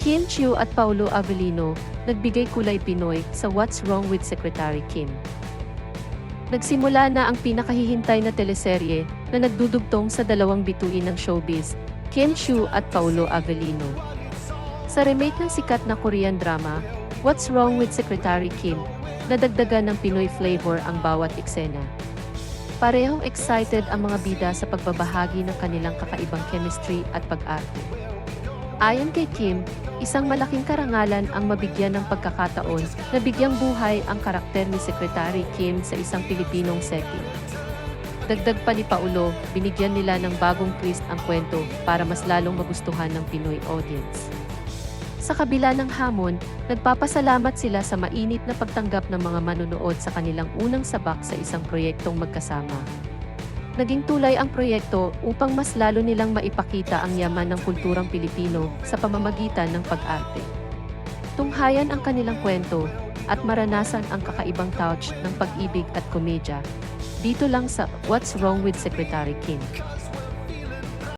Kim Chiu at Paulo Avellino, nagbigay kulay Pinoy sa What's Wrong with Secretary Kim. Nagsimula na ang pinakahihintay na teleserye na nagdudugtong sa dalawang bituin ng showbiz, Kim Chiu at Paulo Avellino. Sa remake ng sikat na Korean drama, What's Wrong with Secretary Kim, nadagdagan ng Pinoy flavor ang bawat eksena. Parehong excited ang mga bida sa pagbabahagi ng kanilang kakaibang chemistry at pag-arte. Ayon kay Kim, isang malaking karangalan ang mabigyan ng pagkakataon na bigyang buhay ang karakter ni Secretary Kim sa isang Pilipinong setting. Dagdag pa ni Paulo, binigyan nila ng bagong twist ang kwento para mas lalong magustuhan ng Pinoy audience. Sa kabila ng hamon, nagpapasalamat sila sa mainit na pagtanggap ng mga manonood sa kanilang unang sabak sa isang proyektong magkasama. Naging tulay ang proyekto upang mas lalo nilang maipakita ang yaman ng kulturang Pilipino sa pamamagitan ng pag-arte. Tunghayan ang kanilang kwento at maranasan ang kakaibang touch ng pag-ibig at komedya. Dito lang sa What's Wrong with Secretary Kim.